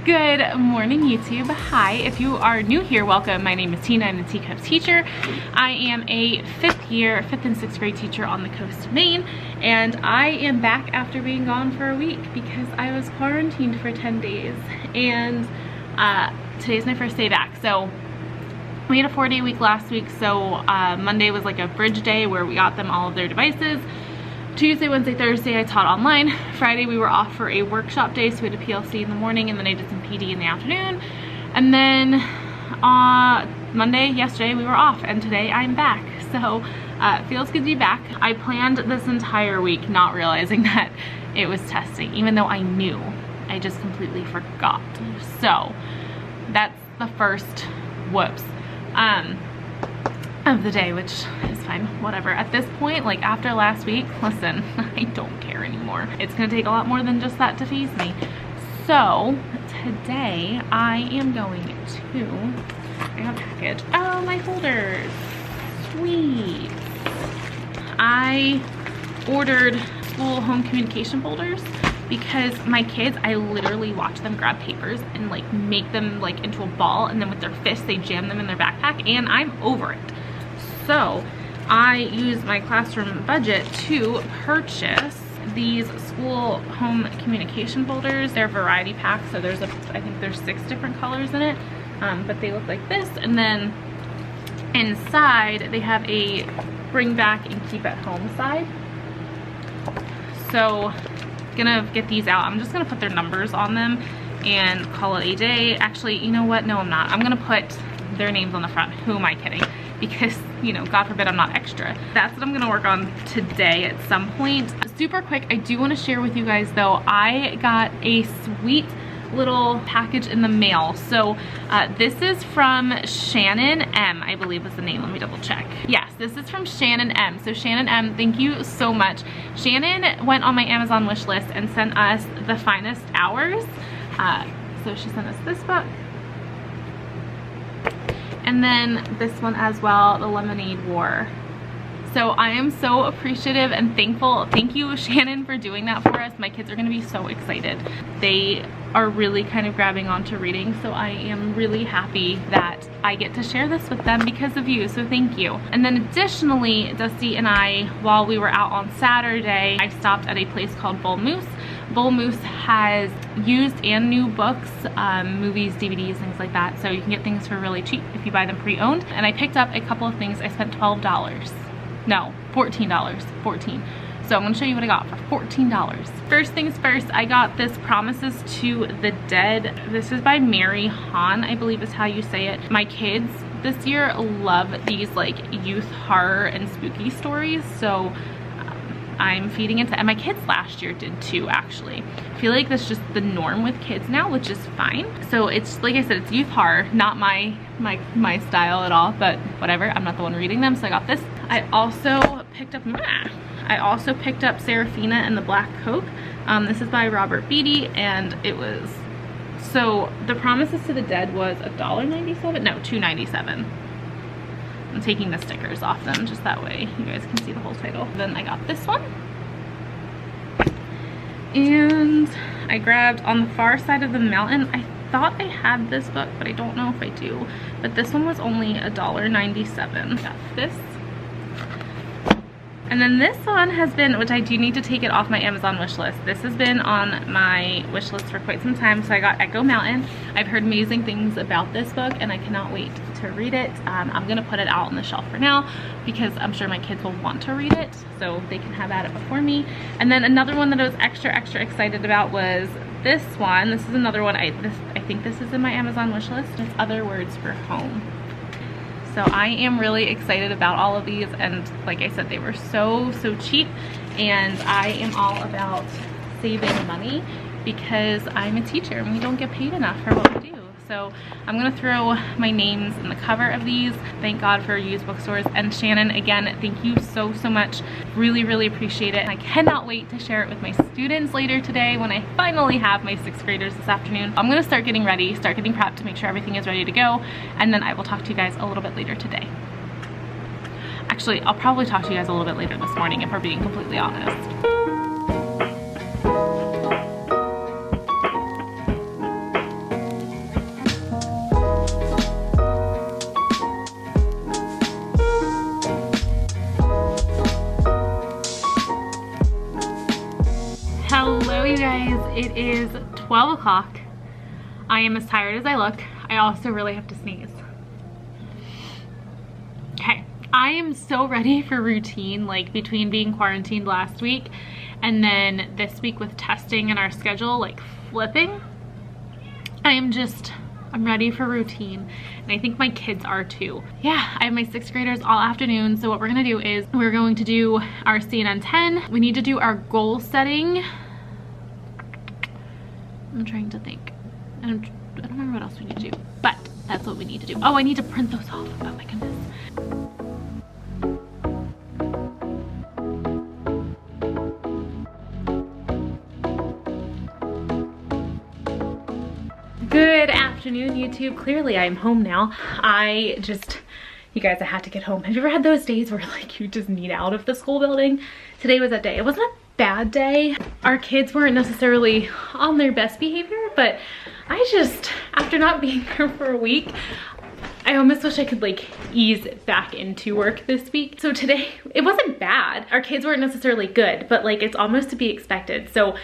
Good morning, YouTube. Hi, if you are new here, welcome. My name is Tina. I'm the Teacup Teacher. I am a fifth and sixth grade teacher on the coast of Maine, and I am back after being gone for a week because I was quarantined for 10 days, and today's my first day back. So we had a 4-day week last week, so Monday was like a bridge day where we got them all of their devices. Tuesday, Wednesday, Thursday, I taught online. Friday, we were off for a workshop day, so we had a PLC in the morning, and then I did some PD in the afternoon. And then Monday, yesterday, we were off, and today I'm back. So it feels good to be back. I planned this entire week not realizing that it was testing, even though I knew. I just completely forgot. So that's the first whoops of the day, which is fine, whatever. At this point, like after last week, listen, I don't care anymore. It's gonna take a lot more than just that to phase me. So today I am going to, I got a package. Oh, my folders, sweet. I ordered school home communication folders because my kids, I literally watch them grab papers and like make them like into a ball, and then with their fists they jam them in their backpack, and I'm over it. So I used my classroom budget to purchase these school home communication folders. They're variety packs, so there's I think there's 6 different colors in it, but they look like this, and then inside they have a bring back and keep at home side. So gonna get these out. I'm just gonna put their numbers on them and call it a day. Actually, you know what? No, I'm not. I'm gonna put their names on the front. Who am I kidding? Because, you know, God forbid I'm not extra. That's what I'm gonna work on today at some point. Super quick, I do wanna share with you guys though, I got a sweet little package in the mail. So this is from Shannon M, I believe was the name. Let me double check. Yes, this is from Shannon M. So Shannon M, thank you so much. Shannon went on my Amazon wish list and sent us The Finest Hours. So she sent us this book. And then this one as well, The Lemonade War. So I am so appreciative and thankful. Thank you, Shannon, for doing that for us. My kids are gonna be so excited. They are really kind of grabbing onto reading, so I am really happy that I get to share this with them because of you, so thank you. And then additionally, Dusty and I, while we were out on Saturday, I stopped at a place called Bull Moose. Bull Moose has used and new books, movies, DVDs, things like that, so you can get things for really cheap if you buy them pre-owned. And I picked up a couple of things. I spent $12. No, $14. 14. So I'm gonna show you what I got for $14. First things first, I got this Promises to the Dead. This is by Mary Hahn, I believe is how you say it. My kids this year love these like youth horror and spooky stories, so I'm feeding into, and my kids last year did too, actually. I feel like that's just the norm with kids now, which is fine. So it's, like I said, it's youth horror, not my style at all, but whatever, I'm not the one reading them, so I got this. I also picked up Serafina and the Black Coke. This is by Robert Beatty, and it was, so The Promises to the Dead was $1.97? No, $2.97. I'm taking the stickers off them just that way you guys can see the whole title. Then I got this one. And I grabbed On the Far Side of the Mountain. I thought I had this book, but I don't know if I do. But this one was only $1.97. Got this. And then this one has been, which I do need to take it off my Amazon wish list. This has been on my wish list for quite some time. So I got Echo Mountain. I've heard amazing things about this book and I cannot wait to read it. I'm gonna put it out on the shelf for now because I'm sure my kids will want to read it, so they can have at it before me. And then another one that I was extra excited about was this one. This is another one, I think this is in my Amazon wish list. It's Other Words for Home. So I am really excited about all of these, and like I said, they were so cheap, and I am all about saving money because I'm a teacher and we don't get paid enough for what we do. So I'm gonna throw my names in the cover of these. Thank God for used bookstores. And Shannon, again, thank you so much. Really appreciate it. And I cannot wait to share it with my students later today when I finally have my 6th graders this afternoon. I'm gonna start getting ready, start getting prepped to make sure everything is ready to go. And then I will talk to you guys a little bit later today. Actually, I'll probably talk to you guys a little bit later this morning if we're being completely honest. Hello you guys, it is 12 o'clock. I am as tired as I look. I also really have to sneeze. Okay, I am so ready for routine, like between being quarantined last week and then this week with testing and our schedule like flipping. I'm ready for routine, and I think my kids are too. Yeah, I have my 6th graders all afternoon, so what we're gonna do is we're going to do our CNN 10. We need to do our goal setting. I'm trying to think. I don't remember what else we need to do, but that's what we need to do. Oh, I need to print those off. Oh my goodness. Good afternoon, YouTube. Clearly I'm home now. You guys, I had to get home. Have you ever had those days where like you just need out of the school building? Today was that day. It wasn't a bad day. Our kids weren't necessarily on their best behavior, but after not being there for a week, I almost wish I could like ease back into work this week. So today, it wasn't bad. Our kids weren't necessarily good, but like it's almost to be expected. So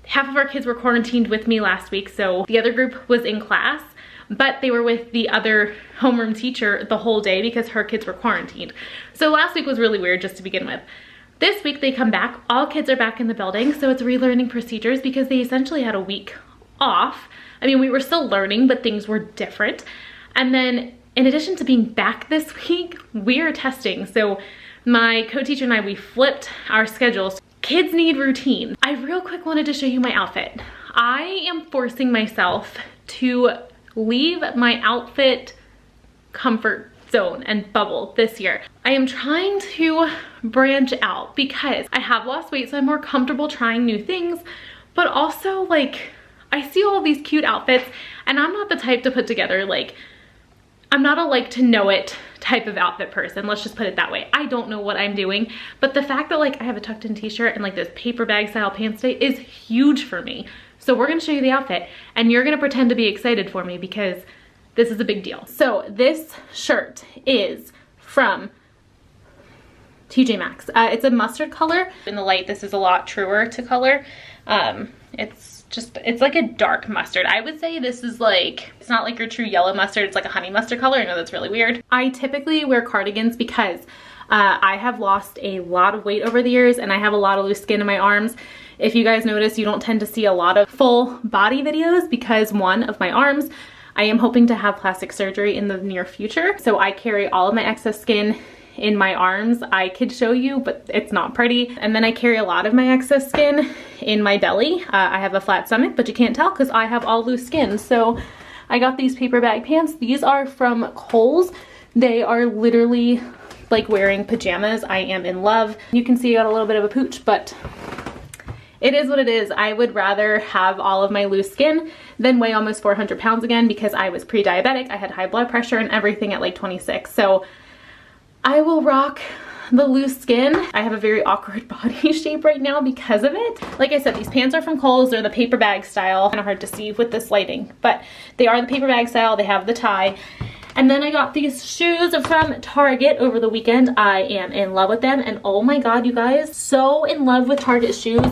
half of our kids were quarantined with me last week, so the other group was in class, but they were with the other homeroom teacher the whole day because her kids were quarantined. So last week was really weird just to begin with. This week they come back, all kids are back in the building, so it's relearning procedures because they essentially had a week off. I mean, we were still learning, but things were different. And then in addition to being back this week, we are testing. So my co-teacher and I, we flipped our schedules. Kids need routine. I real quick wanted to show you my outfit. I am forcing myself to leave my outfit comfort zone and bubble this year. I am trying to branch out because I have lost weight, so I'm more comfortable trying new things, but also like I see all these cute outfits and I'm not the type to put together like, I'm not a like to know it type of outfit person. Let's just put it that way. I don't know what I'm doing, but the fact that like I have a tucked in t-shirt and like this paper bag style pants today is huge for me. So we're gonna show you the outfit and you're gonna pretend to be excited for me because this is a big deal. So this shirt is from TJ Maxx. It's a mustard color. In the light, this is a lot truer to color. It's like a dark mustard. I would say this is like, it's not like your true yellow mustard, it's like a honey mustard color. I know that's really weird. I typically wear cardigans because I have lost a lot of weight over the years and I have a lot of loose skin in my arms. If you guys notice, you don't tend to see a lot of full body videos because one of my arms, I am hoping to have plastic surgery in the near future. So I carry all of my excess skin in my arms. I could show you, but it's not pretty. And then I carry a lot of my excess skin in my belly. I have a flat stomach, but you can't tell because I have all loose skin. So I got these paper bag pants. These are from Kohl's. They are literally like wearing pajamas. I am in love. You can see I got a little bit of a pooch, but it is what it is. I would rather have all of my loose skin than weigh almost 400 pounds again because I was pre-diabetic. I had high blood pressure and everything at like 26. So I will rock the loose skin. I have a very awkward body shape right now because of it. Like I said, these pants are from Kohl's. They're the paper bag style. Kind of hard to see with this lighting, but they are the paper bag style. They have the tie. And then I got these shoes from Target over the weekend. I am in love with them. And oh my God, you guys, so in love with Target shoes.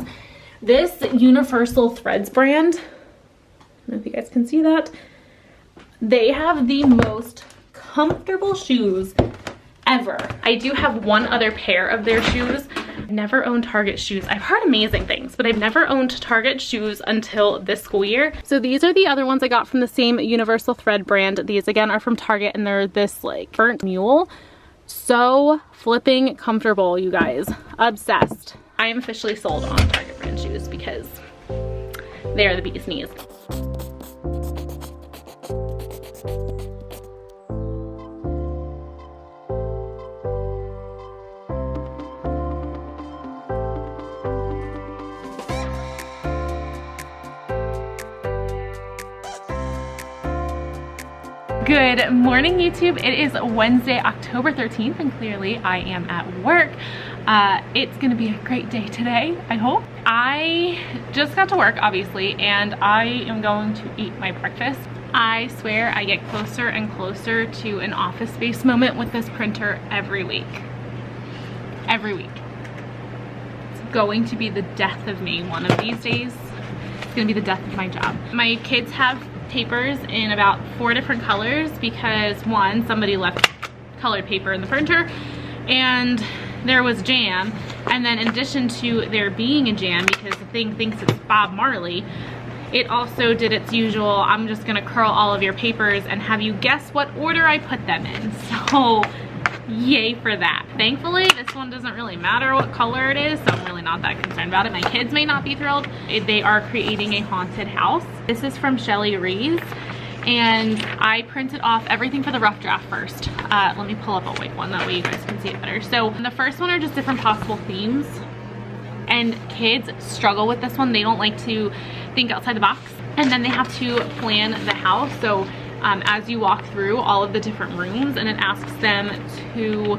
This Universal Threads brand, I don't know if you guys can see that. They have the most comfortable shoes ever. I do have one other pair of their shoes. I've never owned Target shoes. I've heard amazing things, but I've never owned Target shoes until this school year. So these are the other ones I got from the same Universal Thread brand. These again are from Target and they're this like burnt mule. So flipping comfortable, you guys. Obsessed. I am officially sold on Target brand shoes because they are the bee's knees. Good morning, YouTube. It is Wednesday, October 13th, and clearly I am at work. It's gonna be a great day today, I hope. I just got to work, obviously, and I am going to eat my breakfast. I swear I get closer and closer to an office space moment with this printer every week. Every week. It's going to be the death of me one of these days. It's gonna be the death of my job. My kids have papers in about 4 different colors because one, somebody left colored paper in the printer and there was jam. And then in addition to there being a jam, because the thing thinks it's Bob Marley, it also did its usual, I'm just gonna curl all of your papers and have you guess what order I put them in. So yay for that. Thankfully, this one doesn't really matter what color it is, so I'm really not that concerned about it. My kids may not be thrilled. They are creating a haunted house. This is from Shelly Rees, and I printed off everything for the rough draft first. Let me pull up a white one, that way you guys can see it better. So the first one are just different possible themes, and kids struggle with this one. They don't like to think outside the box, and then they have to plan the house. So as you walk through all of the different rooms, and it asks them to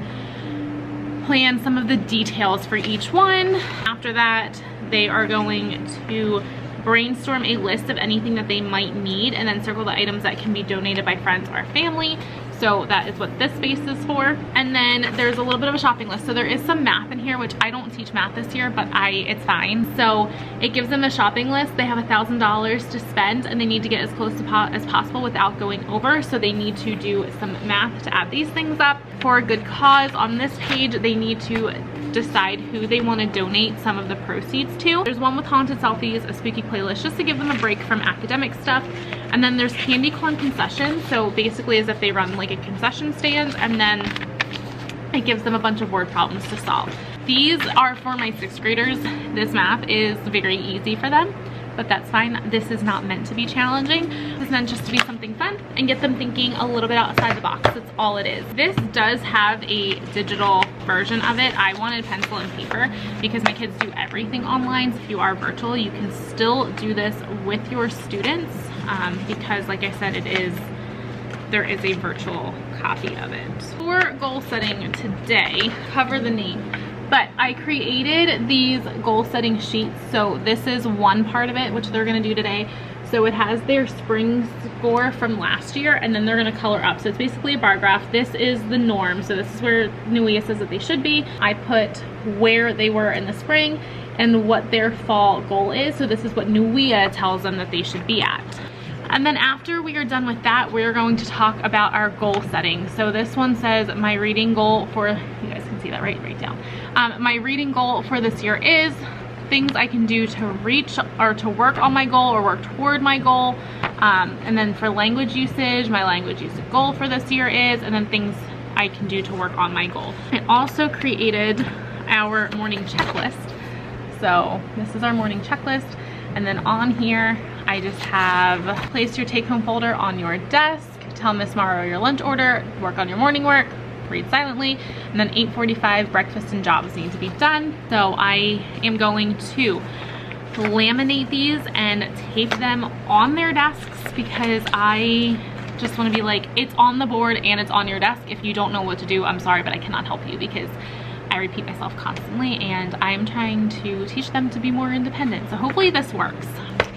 plan some of the details for each one. After that, they are going to brainstorm a list of anything that they might need and then circle the items that can be donated by friends or family. So that is what this space is for. And then there's a little bit of a shopping list. So there is some math in here, which I don't teach math this year, but it's fine. So it gives them a shopping list. They have $1,000 to spend and they need to get as close to as possible without going over. So they need to do some math to add these things up. For a good cause, on this page, they need to decide who they want to donate some of the proceeds to. There's one with haunted selfies, a spooky playlist, just to give them a break from academic stuff. And then there's candy corn concessions, so basically as if they run like a concession stand, and then it gives them a bunch of word problems to solve. These are for my 6th graders. This math is very easy for them, but that's fine. This is not meant to be challenging. This is meant just to be something fun and get them thinking a little bit outside the box. That's all it is. This does have a digital version of it. I wanted pencil and paper because my kids do everything online. So if you are virtual, you can still do this with your students because like I said, there is a virtual copy of it. For goal setting today, cover the name. But I created these goal setting sheets. So this is one part of it, which they're gonna do today. So it has their spring score from last year, and then they're gonna color up. So it's basically a bar graph. This is the norm. So this is where Nuia says that they should be. I put where they were in the spring and what their fall goal is. So this is what Nuia tells them that they should be at. And then after we are done with that, we're going to talk about our goal setting. So this one says my reading goal for, you guys can see that right down. My reading goal for this year is things I can do to reach or to work on my goal or work toward my goal. And then for language usage, my language usage goal for this year is, and then things I can do to work on my goal. I also created our morning checklist. So this is our morning checklist. And then on here, I just have place your take-home folder on your desk, tell Miss Morrow your lunch order, work on your morning work, read silently, and then 8:45 breakfast and jobs need to be done. So I am going to laminate these and tape them on their desks because I just want to be like, it's on the board and it's on your desk. If you don't know what to do, I'm sorry, but I cannot help you because I repeat myself constantly and I'm trying to teach them to be more independent. So hopefully this works.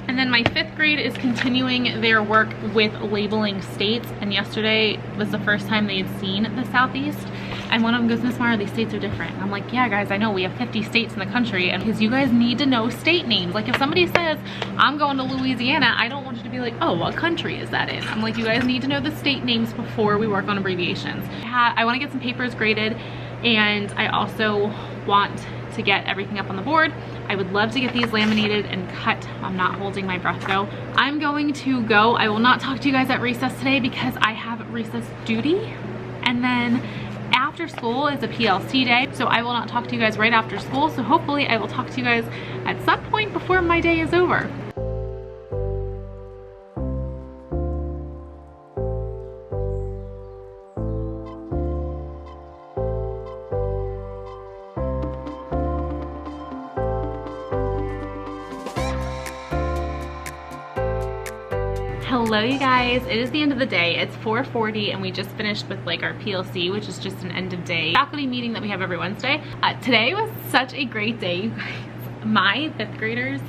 And then my 5th grade is continuing their work with labeling states. And yesterday was the first time they had seen the Southeast. And one of them goes, Miss Mara, these states are different. And I'm like, yeah, guys, I know we have 50 states in the country. And because you guys need to know state names. Like if somebody says, I'm going to Louisiana, I don't want you to be like, oh, what country is that in? I'm like, you guys need to know the state names before we work on abbreviations. I want to get some papers graded. And I also want to get everything up on the board. I would love to get these laminated and cut. I'm not holding my breath though. I'm going to go. I will not talk to you guys at recess today because I have recess duty. And then after school is a PLC day. So I will not talk to you guys right after school. So hopefully I will talk to you guys at some point before my day is over. Hello you guys, it is the end of the day. It's 4:40 and we just finished with like our PLC, which is just an end of day faculty meeting that we have every Wednesday. Today was such a great day, you guys. My 5th graders,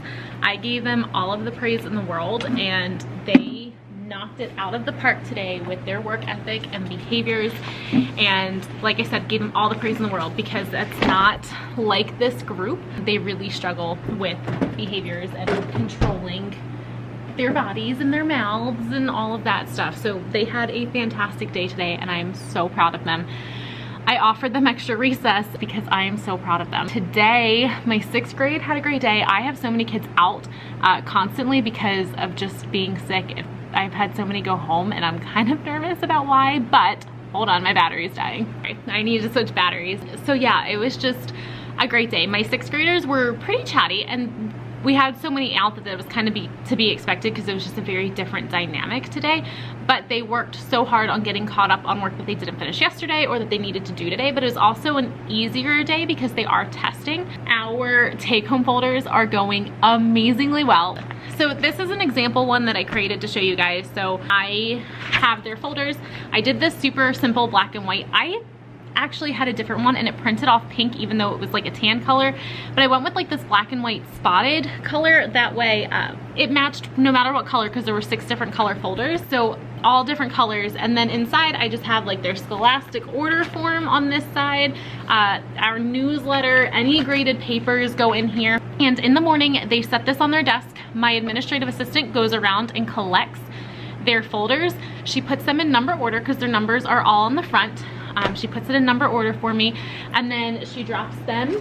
I gave them all of the praise in the world and they knocked it out of the park today with their work ethic and behaviors. And like I said, gave them all the praise in the world, because that's not like this group. They really struggle with behaviors and controlling their bodies and their mouths and all of that stuff. So they had a fantastic day today, and I am so proud of them. I offered them extra recess because I am so proud of them. Today, my 6th grade had a great day. I have so many kids out constantly because of just being sick. I've had so many go home, and I'm kind of nervous about why, but hold on, my battery's dying. Okay, I need to switch batteries. So yeah, it was just a great day. My 6th graders were pretty chatty, and we had so many out that it was kind of to be expected, because it was just a very different dynamic today. But they worked so hard on getting caught up on work that they didn't finish yesterday or that they needed to do today. But it was also an easier day because they are testing. Our take-home folders are going amazingly well. So this is an example one that I created to show you guys. So I have their folders. I did this super simple black and white. I actually had a different one, and it printed off pink even though it was like a tan color, but I went with like this black and white spotted color. That way it matched no matter what color, because there were 6 different color folders, so all different colors. And then inside I just have like their scholastic order form on this side, our newsletter, any graded papers go in here. And in the morning they set this on their desk. My administrative assistant goes around and collects their folders. She puts them in number order because their numbers are all on the front. She puts it in number order for me, and then she drops them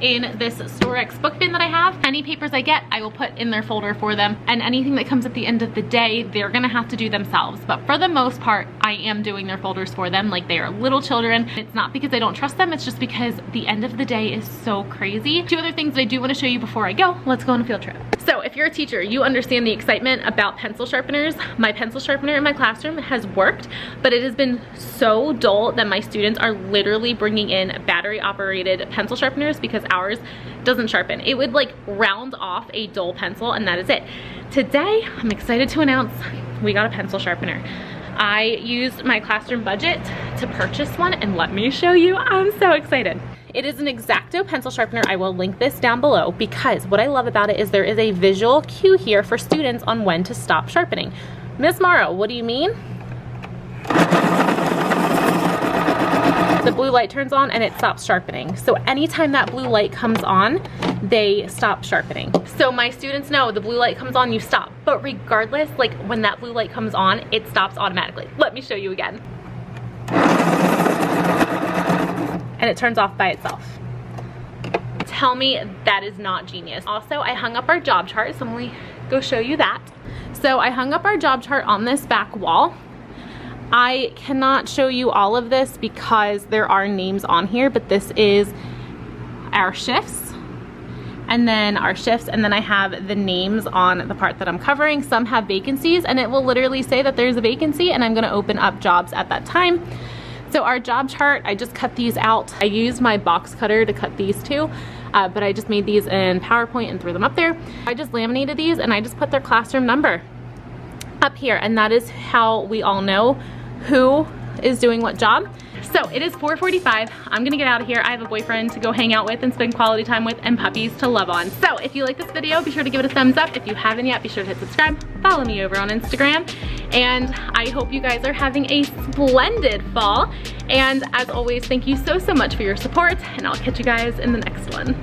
in this Storex book bin that I have. Any papers I get, I will put in their folder for them, and anything that comes at the end of the day, they're gonna have to do themselves. But for the most part, I am doing their folders for them like they are little children. It's not because I don't trust them, it's just because the end of the day is so crazy. 2 other things that I do want to show you before I go. Let's go on a field trip. So if you're a teacher, you understand the excitement about pencil sharpeners. My pencil sharpener in my classroom has worked, but it has been so dull that my students are literally bringing in battery operated pencil sharpeners because ours doesn't sharpen. It would like round off a dull pencil, and that is it. Today, I'm excited to announce we got a pencil sharpener. I used my classroom budget to purchase one, and let me show you, I'm so excited. It is an X-Acto pencil sharpener. I will link this down below, because what I love about it is there is a visual cue here for students on when to stop sharpening. Miss Morrow, what do you mean? The blue light turns on and it stops sharpening. So anytime that blue light comes on, they stop sharpening. So my students know the blue light comes on, you stop. But regardless, like when that blue light comes on, it stops automatically. Let me show you again. And it turns off by itself. Tell me that is not genius. Also, I hung up our job chart, so I'm gonna go show you that. So I hung up our job chart on this back wall. I cannot show you all of this because there are names on here, but this is our shifts, and then our shifts, and then I have the names on the part that I'm covering. Some have vacancies, and it will literally say that there's a vacancy, and I'm gonna open up jobs at that time. So our job chart, I just cut these out. I used my box cutter to cut these two, but I just made these in PowerPoint and threw them up there. I just laminated these, and I just put their classroom number up here, and that is how we all know who is doing what job. So it is 4:45. I'm gonna get out of here. I have a boyfriend to go hang out with and spend quality time with, and puppies to love on. So if you like this video, be sure to give it a thumbs up. If you haven't yet, be sure to hit subscribe. Follow me over on Instagram. And I hope you guys are having a splendid fall. And as always, thank you so much for your support, and I'll catch you guys in the next one.